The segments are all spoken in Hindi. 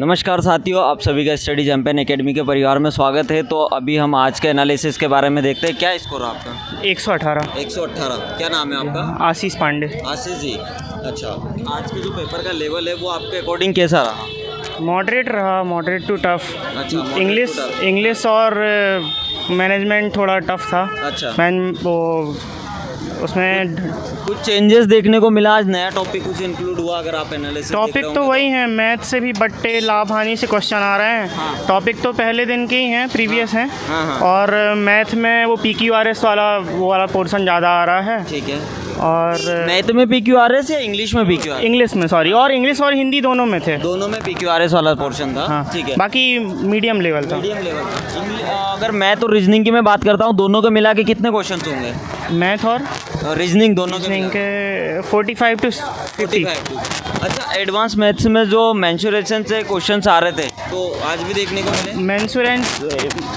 नमस्कार साथियों, आप सभी का स्टडी चैंपियन एकेडमी के परिवार में स्वागत है। तो अभी हम आज के एनालिसिस के बारे में देखते हैं। क्या स्कोर है आपका? 118। 118। क्या नाम है आपका? आशीष पांडे। आशीष जी, अच्छा। आज के जो पेपर का लेवल है वो आपके अकॉर्डिंग कैसा रहा? मॉडरेट रहा, मॉडरेट टू टफ। अच्छा, इंग्लिश और मैनेजमेंट थोड़ा टफ था। अच्छा, वो उसमें कुछ चेंजेस देखने को मिला? आज नया टॉपिक कुछ इंक्लूड हुआ? अगर आप एनालिसिस टॉपिक तो वही है, मैथ से भी बट्टे लाभ हानि से क्वेश्चन आ रहे हैं। हाँ। टॉपिक तो पहले दिन के ही हैं, प्रीवियस हैं। हाँ। और मैथ में वो PQRS वाला वो वाला पोर्शन ज़्यादा आ रहा है। ठीक है। और मैथ में PQRS या इंग्लिश में PQRS? इंग्लिश में, सॉरी, और इंग्लिश और हिंदी दोनों में थे। दोनों में PQRS वाला पोर्शन था। हाँ, ठीक है। बाकी मीडियम लेवल था। मीडियम लेवल था। अगर मैथ और रीजनिंग की मैं बात करता हूँ, दोनों को मिला के कितने क्वेश्चन होंगे? मैथ और रीजनिंग दोनों के 45 to 50। अच्छा, एडवांस मैथ्स में जो मेंसुरेशन से क्वेश्चंस आ रहे थे, तो आज भी देखने को मिले? मेंसुरेंस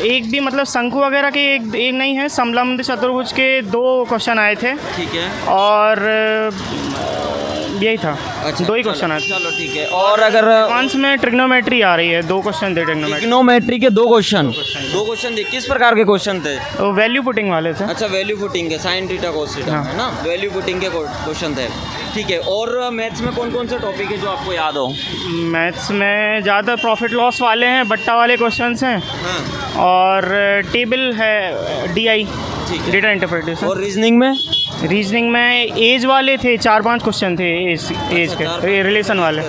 एक भी, मतलब शंकु वगैरह के एक नहीं है, समलंब चतुर्भुज के 2 क्वेश्चन आए थे। ठीक है। और यही था। अच्छा, 2 ही क्वेश्चन आए थे। चलो ठीक है। और अगर एडवांस में ट्रिग्नोमेट्री आ रही है, 2 क्वेश्चन थे ट्रिग्नोमेट्री। ट्रिग्नोमेट्री के 2 क्वेश्चन थे। किस प्रकार के क्वेश्चन थे? वो वैल्यू पुटिंग वाले थे। अच्छा, वैल्यू पुटिंग के, साइन थीटा कोस थीटा, हाँ। है ना? वैल्यू पुटिंग के क्वेश्चन थे। ठीक है। और मैथ्स में कौन कौन से टॉपिक है जो आपको याद हो? मैथ्स में ज़्यादा प्रॉफिट लॉस वाले हैं, बट्टा वाले क्वेश्चन हैं। हाँ। और टेबल है, DI, ठीक है। Data interpretation. और रीजनिंग में? रीजनिंग में एज वाले थे, 4-5 क्वेश्चन थे एज के, रिलेशन वाले,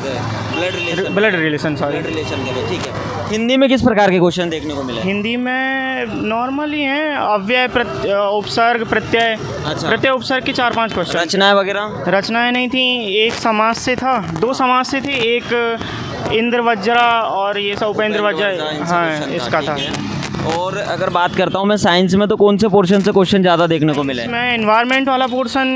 ब्लड रिलेशन, सॉरी। रिलेशन के थे। ठीक है। हिंदी में किस प्रकार के क्वेश्चन देखने को मिले? हिंदी में नॉर्मल ही हैं, अव्यय, उपसर्ग, प्रत्यय। अच्छा। प्रत्यय उपसर्ग के 4-5 क्वेश्चन। रचनाएं वगैरह? रचनाएं नहीं थी, एक समाज से था, 2 समाज से थे, एक इंद्र वज्रा और ये सब उपेंद्र वज्रा, हाँ, इसका था। और अगर बात करता हूँ मैं साइंस में, तो कौन से पोर्शन से क्वेश्चन ज़्यादा देखने को मिले? इसमें एनवायरनमेंट वाला पोर्शन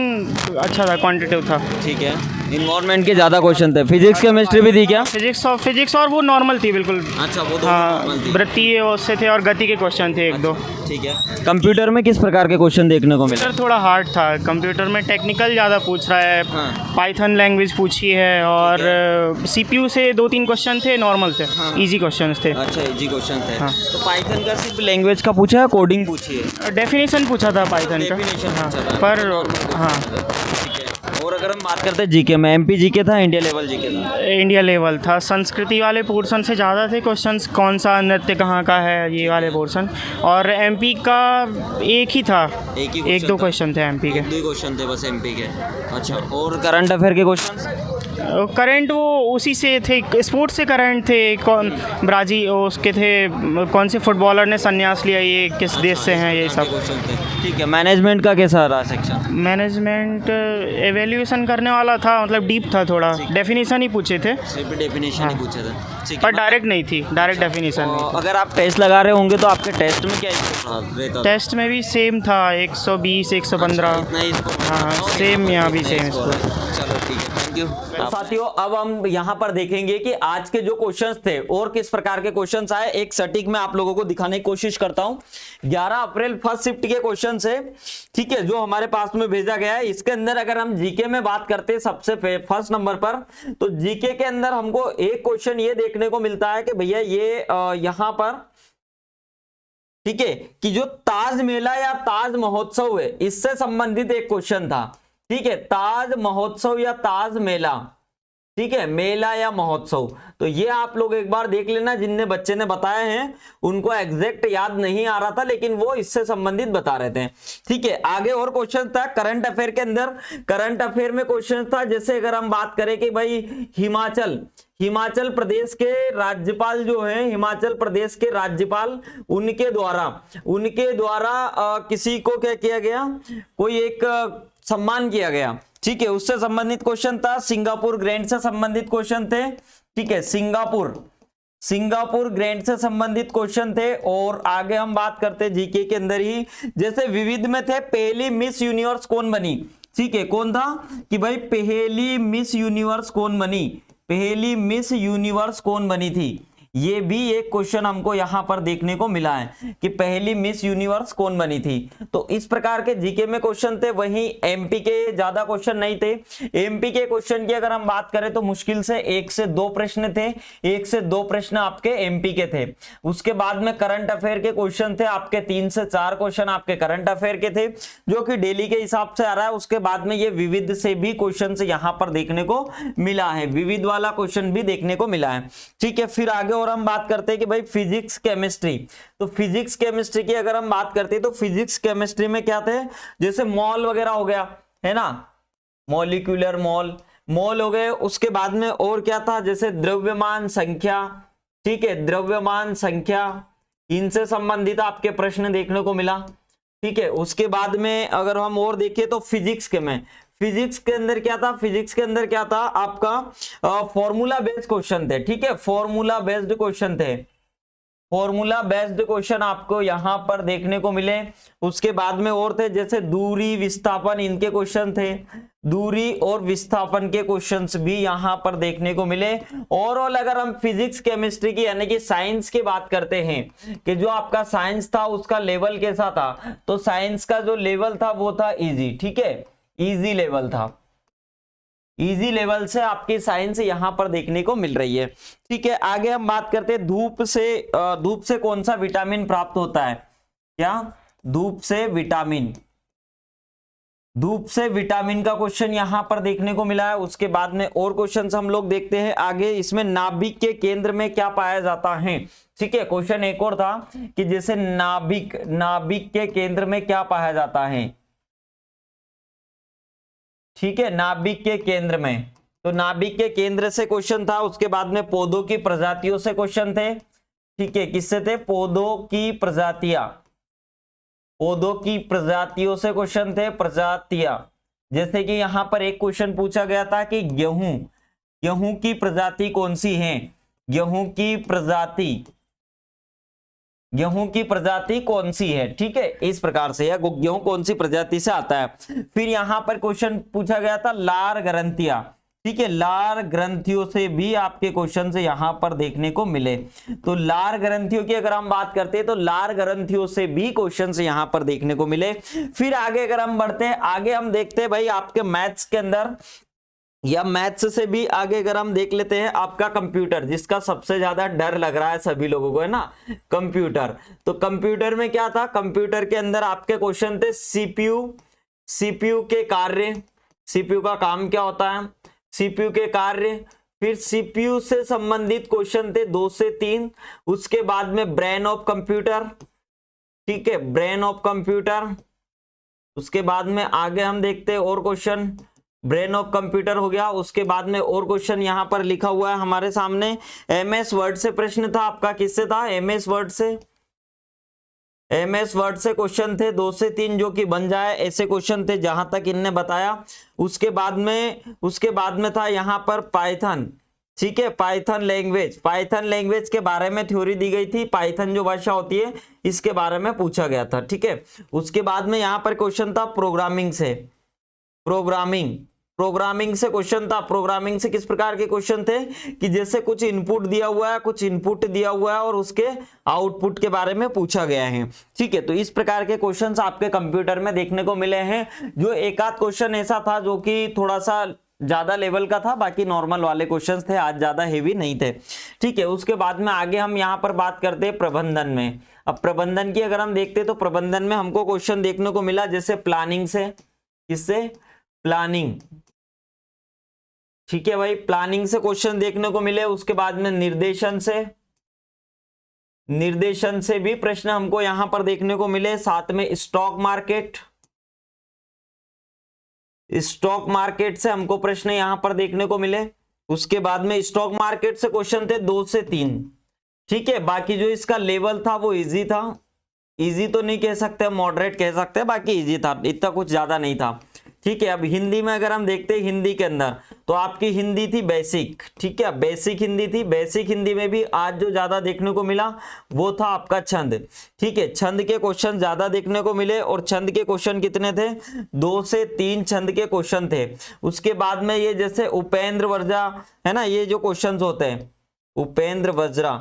अच्छा था, क्वांटिटेटिव था। ठीक है। इन्वायरमेंट के ज़्यादा क्वेश्चन थे। फिजिक्स केमिस्ट्री भी थी क्या? फिजिक्स और वो नॉर्मल थी बिल्कुल। अच्छा, वो हाँ, नॉर्मल थी। वृत्तीय उससे थे और गति के क्वेश्चन थे 1-2। ठीक है। कंप्यूटर में किस प्रकार के क्वेश्चन देखने को मिले? कंप्यूटर थोड़ा हार्ड था। कंप्यूटर में टेक्निकल ज़्यादा पूछ रहा है। हाँ। पाइथन लैंग्वेज पूछी है, और CPU से 2-3 क्वेश्चन थे, नॉर्मल थे। हाँ। इजी क्वेश्चन थे। अच्छा, इजी क्वेश्चन थे। हाँ। तो पाइथन का सिर्फ लैंग्वेज का पूछा है, कोडिंग पूछी है? डेफिनेशन पूछा था पाइथन का। Definition हाँ, पूछा था। पर हाँ, ठीक है। और अगर हम बात करते हैं जीके में, MP जीके था, इंडिया लेवल जीके था? इंडिया लेवल था। संस्कृति वाले पोर्शन से ज़्यादा थे क्वेश्चंस, कौन सा नृत्य कहाँ का है, ये वाले पोर्शन। और MP का एक ही था, एक ही 1-2 क्वेश्चन थे MP के। 2 क्वेश्चन थे बस MP के। अच्छा। और करंट अफेयर के क्वेश्चन? करंट वो उसी से थे, स्पोर्ट्स से करंट थे। कौन ब्राज़ील उसके थे, कौन से फुटबॉलर ने संन्यास लिया, ये किस देश से हैं, ये सब क्वेश्चन थे। ठीक है। मैनेजमेंट का कैसा रहा सेक्शन? मैनेजमेंट एवेल्यूएशन करने वाला था, मतलब डीप था थोड़ा। डेफिनेशन ही पूछे थे, सिर्फ डेफिनेशन ही पूछे थे। ठीक है। पर डायरेक्ट नहीं थी, डायरेक्ट डेफिनेशन नहीं। अगर आप टेस्ट लगा रहे होंगे तो आपके टेस्ट में क्या स्कोर रहता था? टेस्ट में भी सेम था, 120, 115। इतना ही स्कोर? हाँ, सेम यहाँ भी सेम स्कोर। स्कोर। चलो ठीक है, थैंक यू। साथियों, अब हम यहाँ पर देखेंगे कि आज के जो क्वेश्चंस थे और किस प्रकार के क्वेश्चंस आए। एक सटीक मैं आप लोगों को दिखाने की कोशिश करता हूँ। 11 अप्रैल फर्स्ट शिफ्ट के क्वेश्चंस है, ठीक है, जो हमारे पास में भेजा गया है। इसके अंदर अगर हम जीके में बात करते हैं सबसे फर्स्ट नंबर पर, तो जीके के अंदर हमको एक क्वेश्चन ये देखने को मिलता है कि भैया ये यहाँ पर, ठीक है, कि जो ताज मेला या ताज महोत्सव है, इससे संबंधित एक क्वेश्चन था। ठीक है, ताज महोत्सव या ताज मेला, ठीक है, मेला या महोत्सव। तो ये आप लोग एक बार देख लेना, जिनने बच्चे ने बताए हैं उनको एग्जैक्ट याद नहीं आ रहा था, लेकिन वो इससे संबंधित बता रहे थे। ठीक है, आगे और क्वेश्चन था करंट अफेयर के अंदर। करंट अफेयर में क्वेश्चन था, जैसे अगर हम बात करें कि भाई हिमाचल प्रदेश के राज्यपाल जो हैं, हिमाचल प्रदेश के राज्यपाल, उनके द्वारा किसी को क्या किया गया, कोई एक सम्मान किया गया। ठीक है, उससे संबंधित क्वेश्चन था। सिंगापुर ग्रैंड से संबंधित क्वेश्चन थे। ठीक है, सिंगापुर ग्रैंड से संबंधित क्वेश्चन थे। और आगे हम बात करते हैं जीके के अंदर ही, जैसे विविध में थे, पहली मिस यूनिवर्स कौन बनी। ठीक है, कौन था कि भाई पहली मिस यूनिवर्स कौन बनी, पहली मिस यूनिवर्स कौन बनी थी, ये भी एक क्वेश्चन हमको यहाँ पर देखने को मिला है कि पहली मिस यूनिवर्स कौन बनी थी। तो इस प्रकार के जीके में क्वेश्चन थे, वहीं एमपी के ज्यादा क्वेश्चन नहीं थे। एमपी के क्वेश्चन की अगर हम बात करें तो मुश्किल से 1 से 2 प्रश्न थे, 1 से 2 प्रश्न आपके एमपी के थे। उसके बाद में करंट अफेयर के क्वेश्चन थे आपके 3 से 4 क्वेश्चन आपके करंट अफेयर के थे, जो कि डेली के हिसाब से आ रहा है। उसके बाद में ये विविध से भी क्वेश्चन यहाँ पर देखने को मिला है, विविध वाला क्वेश्चन भी देखने को मिला है। ठीक है, फिर आगे और हम बात करते हैं कि भाई फिजिक्स केमिस्ट्री। तो फिजिक्स केमिस्ट्री की अगर हम बात करते हैं तो फिजिक्स केमिस्ट्री में क्या थे, जैसे मॉल वगैरह हो गया है ना, मॉलिक्यूलर मॉल हो गए। उसके बाद में और क्या था, जैसे द्रव्यमान संख्या, ठीक है, द्रव्यमान संख्या, इनसे संबंधित आपके प्रश्न देखने को मिला। ठीक है, उसके बाद में अगर हम और देखिए तो फिजिक्स के अंदर क्या था, फिजिक्स के अंदर क्या था आपका फॉर्मूला बेस्ड क्वेश्चन थे। ठीक है, फॉर्मूला बेस्ड क्वेश्चन थे, फॉर्मूला बेस्ड क्वेश्चन आपको यहां पर देखने को मिले। उसके बाद में और थे जैसे दूरी विस्थापन, इनके क्वेश्चन थे, दूरी और विस्थापन के क्वेश्चंस भी यहां पर देखने को मिले। ओवरऑल अगर हम फिजिक्स केमिस्ट्री की यानी कि साइंस की बात करते हैं कि जो आपका साइंस था उसका लेवल कैसा था, तो साइंस का जो लेवल था वो था इजी। ठीक है, इजी लेवल था, इजी लेवल से आपकी साइंस यहां पर देखने को मिल रही है। ठीक है, आगे हम बात करते हैं धूप से कौन सा विटामिन प्राप्त होता है, क्या धूप से विटामिन का क्वेश्चन यहां पर देखने को मिला है। उसके बाद में और क्वेश्चन हम लोग देखते हैं आगे, इसमें नाभिक के केंद्र में क्या पाया जाता है। ठीक है, क्वेश्चन एक और था कि जैसे नाभिक के केंद्र में क्या पाया जाता है। ठीक है, नाभिक के केंद्र में, तो नाभिक के केंद्र से क्वेश्चन था। उसके बाद में पौधों की प्रजातियों से क्वेश्चन थे। ठीक है, किससे थे, पौधों की प्रजातियों से क्वेश्चन थे, प्रजातियां। जैसे कि यहां पर एक क्वेश्चन पूछा गया था कि गेहूं की प्रजाति कौन सी है, गेहूं की प्रजाति कौन सी है। ठीक है, इस प्रकार से, या गेहूं कौन सी प्रजाति से आता है। फिर यहां पर क्वेश्चन पूछा गया था लार ग्रंथियां। ठीक है, लार ग्रंथियों से भी आपके क्वेश्चन से यहां पर देखने को मिले। तो लार ग्रंथियों की अगर हम बात करते हैं तो लार ग्रंथियों से भी क्वेश्चन से यहां पर देखने को मिले। फिर आगे अगर हम बढ़ते हैं, आगे हम देखते हैं भाई आपके मैथ्स के अंदर, या मैथ्स से भी आगे अगर हम देख लेते हैं आपका कंप्यूटर, जिसका सबसे ज्यादा डर लग रहा है सभी लोगों को, है ना, कंप्यूटर। तो कंप्यूटर में क्या था, कंप्यूटर के अंदर आपके क्वेश्चन थे सीपीयू के कार्य, सीपीयू का काम क्या होता है, सीपीयू के कार्य। फिर सीपीयू से संबंधित क्वेश्चन थे 2 से 3। उसके बाद में ब्रेन ऑफ कंप्यूटर। ठीक है, ब्रेन ऑफ कंप्यूटर। उसके बाद में आगे हम देखते हैं और क्वेश्चन, ब्रेन ऑफ कंप्यूटर हो गया। उसके बाद में और क्वेश्चन यहां पर लिखा हुआ है हमारे सामने, एमएस वर्ड से प्रश्न था आपका, किससे था, एमएस वर्ड से क्वेश्चन थे 2 से 3 जो कि बन जाए ऐसे क्वेश्चन थे जहां तक इनने बताया। उसके बाद में था यहां पर पाइथन। ठीक है, पाइथन लैंग्वेज के बारे में थ्योरी दी गई थी, पाइथन जो भाषा होती है इसके बारे में पूछा गया था। ठीक है, उसके बाद में यहां पर क्वेश्चन था प्रोग्रामिंग से क्वेश्चन था। प्रोग्रामिंग से किस प्रकार के क्वेश्चन थे कि जैसे कुछ इनपुट दिया हुआ है और उसके आउटपुट के बारे में पूछा गया है। ठीक है, तो इस प्रकार के क्वेश्चंस आपके कंप्यूटर में देखने को मिले हैं। जो एक आध क्वेश्चन ऐसा था जो कि थोड़ा सा ज्यादा लेवल का था, बाकी नॉर्मल वाले क्वेश्चंस थे, आज ज्यादा हेवी नहीं थे। ठीक है, उसके बाद में आगे हम यहाँ पर बात करते हैं प्रबंधन में। अब प्रबंधन की अगर हम देखते हैं तो प्रबंधन में हमको क्वेश्चन देखने को मिला जैसे प्लानिंग से, किससे, प्लानिंग। ठीक है भाई, प्लानिंग से क्वेश्चन देखने को मिले। उसके बाद में निर्देशन से भी प्रश्न हमको यहां पर देखने को मिले। साथ में स्टॉक मार्केट से हमको प्रश्न यहां पर देखने को मिले। उसके बाद में स्टॉक मार्केट से क्वेश्चन थे 2 से 3। ठीक है, बाकी जो इसका लेवल था वो इजी था, इजी तो नहीं कह सकते, मॉडरेट कह सकते हैं, बाकी इजी था, इतना कुछ ज्यादा नहीं था। ठीक है, अब हिंदी में अगर हम देखते हैं, हिंदी के अंदर तो आपकी हिंदी थी बेसिक। ठीक है, बेसिक हिंदी थी। बेसिक हिंदी में भी आज जो ज्यादा देखने को मिला वो था आपका छंद। ठीक है, छंद के क्वेश्चन ज्यादा देखने को मिले, और छंद के क्वेश्चन कितने थे, 2 से 3 छंद के क्वेश्चन थे। उसके बाद में ये जैसे उपेंद्र वज्रा है ना, ये जो क्वेश्चन होते हैं उपेंद्र वज्रा,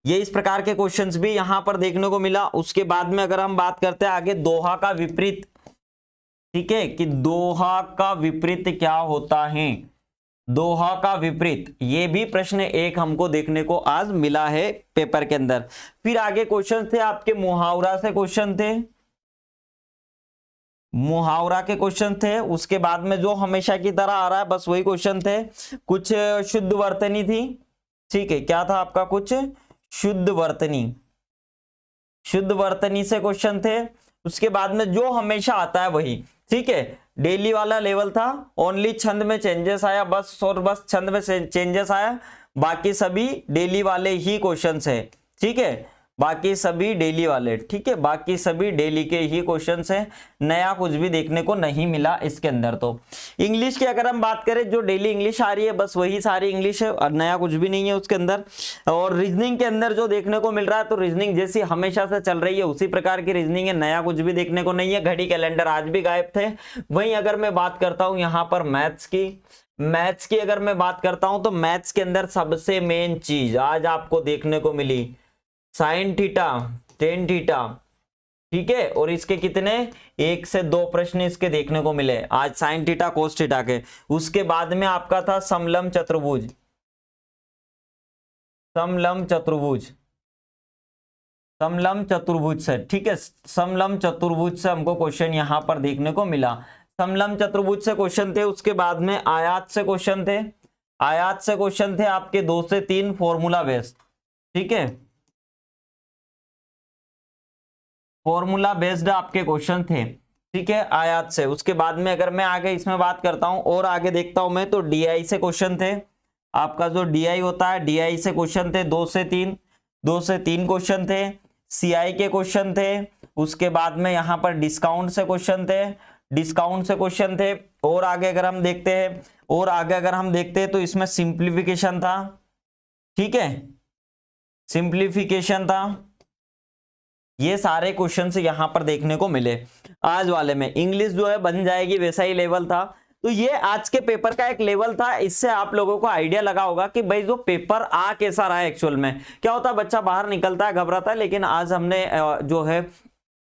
ये इस प्रकार के क्वेश्चंस भी यहां पर देखने को मिला। उसके बाद में अगर हम बात करते हैं आगे दोहा का विपरीत, ठीक है, कि दोहा का विपरीत क्या होता है, दोहा का विपरीत, ये भी प्रश्न एक हमको देखने को आज मिला है पेपर के अंदर। फिर आगे क्वेश्चन थे आपके मुहावरा से क्वेश्चन थे, मुहावरा के क्वेश्चन थे। उसके बाद में जो हमेशा की तरह आ रहा है बस वही क्वेश्चन थे। कुछ शुद्ध वर्तनी थी, ठीक है, क्या था आपका, कुछ शुद्ध वर्तनी, शुद्ध वर्तनी से क्वेश्चन थे। उसके बाद में जो हमेशा आता है वही, ठीक है, डेली वाला लेवल था, ओनली छंद में चेंजेस आया बस, और बस छंद में चेंजेस आया, बाकी सभी डेली वाले ही क्वेश्चंस है, ठीक है, बाकी सभी डेली वाले, ठीक है, बाकी सभी डेली के ही क्वेश्चंस हैं, नया कुछ भी देखने को नहीं मिला इसके अंदर। तो इंग्लिश की अगर हम बात करें, जो डेली इंग्लिश आ रही है बस वही सारी इंग्लिश है और नया कुछ भी नहीं है उसके अंदर। और रीजनिंग के अंदर जो देखने को मिल रहा है, तो रीजनिंग जैसी हमेशा से चल रही है उसी प्रकार की रीजनिंग है, नया कुछ भी देखने को नहीं है। घड़ी कैलेंडर आज भी गायब थे। वहीं अगर मैं बात करता हूं यहाँ पर मैथ्स की अगर मैं बात करता हूं, तो मैथ्स के अंदर सबसे मेन चीज आज आपको देखने को मिली साइन थीटा, टेन थीटा, ठीक है, और इसके कितने 1 से 2 प्रश्न इसके देखने को मिले आज, साइन थीटा कोस थीटा के। उसके बाद में आपका था समलंब चतुर्भुज, समलंब चतुर्भुज, समलंब चतुर्भुज से, ठीक है, समलंब चतुर्भुज से हमको क्वेश्चन यहां पर देखने को मिला। समलंब चतुर्भुज से क्वेश्चन थे। उसके बाद में आयात से क्वेश्चन थे, आयात से क्वेश्चन थे आपके 2 से 3 फॉर्मूला बेस्ड, ठीक है, फॉर्मूला बेस्ड आपके क्वेश्चन थे, ठीक है, आयात से। उसके बाद में अगर मैं आगे इसमें बात करता हूं और आगे देखता हूं मैं, तो डीआई से क्वेश्चन थे, आपका जो डीआई होता है डीआई से क्वेश्चन थे 2 से 3 क्वेश्चन थे। सीआई के क्वेश्चन थे। उसके बाद में यहां पर डिस्काउंट से क्वेश्चन थे, डिस्काउंट से क्वेश्चन थे। और आगे अगर हम देखते हैं, और आगे अगर हम देखते हैं तो इसमें सिंप्लीफिकेशन था, ठीक है, सिंप्लीफिकेशन था। ये सारे क्वेश्चंस यहां पर देखने को मिले आज वाले में। इंग्लिश जो है बन जाएगी वैसा ही लेवल था। तो ये आज के पेपर का एक लेवल था। इससे आप लोगों को आइडिया लगा होगा कि भाई जो पेपर आ कैसा रहा है। एक्चुअल में क्या होता है, बच्चा बाहर निकलता है घबराता है, लेकिन आज हमने जो है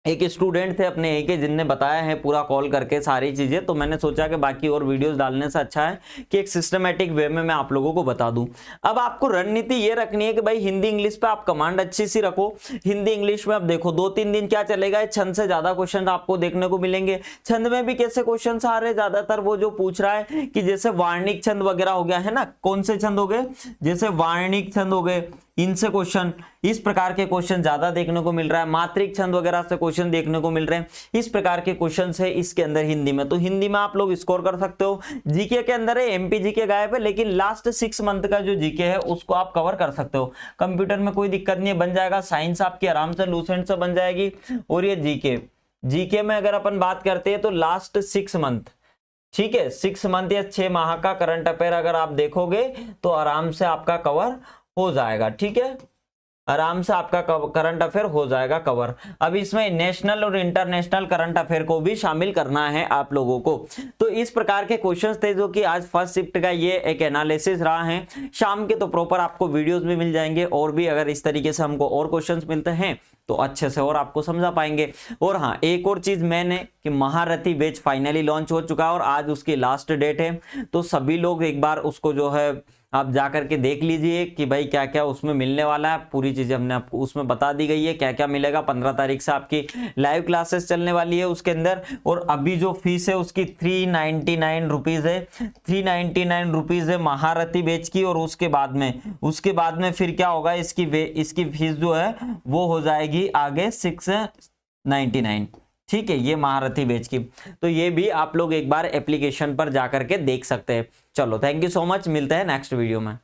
एक स्टूडेंट थे अपने एक जिनने बताया है पूरा कॉल करके सारी चीजें, तो मैंने सोचा कि बाकी और वीडियोस डालने से अच्छा है कि एक सिस्टमेटिक वे में मैं आप लोगों को बता दूं। अब आपको रणनीति ये रखनी है कि भाई हिंदी इंग्लिश पे आप कमांड अच्छी सी रखो। हिंदी इंग्लिश में आप देखो 2-3 दिन क्या चलेगा, छंद से ज्यादा क्वेश्चन आपको देखने को मिलेंगे। छंद में भी कैसे क्वेश्चन आ रहे हैं, ज्यादातर वो जो पूछ रहा है कि जैसे वार्णिक छंद वगैरह हो गया है ना, कौन से छंद हो गए, जैसे वार्णिक छंद हो गए, इनसे क्वेश्चन, इस प्रकार के क्वेश्चन ज्यादा देखने को मिल रहा है। मात्रिक छंद वगैरह से क्वेश्चन देखने को मिल रहे हैं। इस प्रकार के क्वेश्चन है इसके अंदर हिंदी में। तो हिंदी में आप लोग स्कोर कर सकते हो। जीके के अंदर है, एमपी जीके गायब है, लेकिन लास्ट 6 मंथ का जो जीके है उसको आप कवर कर सकते हो। कंप्यूटर में कोई दिक्कत नहीं है, बन जाएगा। साइंस आपकी आराम से लूसेंट से बन जाएगी। और ये जीके में अगर अपन बात करते हैं तो लास्ट 6 मंथ, ठीक है, 6 मंथ या 6 माह का करंट अफेयर अगर आप देखोगे तो आराम से आपका कवर हो जाएगा। ठीक है, आराम से आपका करंट अफेयर हो जाएगा कवर। अब इसमें नेशनल और इंटरनेशनल करंट अफेयर को भी शामिल करना है आप लोगों को। तो इस प्रकार के क्वेश्चंस थे जो कि आज फर्स्ट शिफ्ट का ये एक एनालिसिस रहा है। शाम के तो प्रॉपर आपको वीडियोस भी मिल जाएंगे, और भी अगर इस तरीके से हमको और क्वेश्चंस मिलते हैं तो अच्छे से और आपको समझा पाएंगे। और हाँ, एक और चीज मैंने कि महारथी बैच फाइनली लॉन्च हो चुका है और आज उसकी लास्ट डेट है। तो सभी लोग एक बार उसको जो है आप जा करके देख लीजिए कि भाई क्या क्या उसमें मिलने वाला है। पूरी चीजें हमने आपको उसमें बता दी गई है क्या क्या मिलेगा। 15 तारीख से आपकी लाइव क्लासेस चलने वाली है उसके अंदर। और अभी जो फीस है उसकी 399 रुपीज है, 399 रुपीज है महारथी बैच की। और उसके बाद में फिर क्या होगा, इसकी फीस जो है वो हो जाएगी आगे 699। ठीक है, ये महारथी बैच की। तो ये भी आप लोग एक बार एप्लीकेशन पर जाकर के देख सकते हैं। चलो, थैंक यू सो मच, मिलते हैं नेक्स्ट वीडियो में।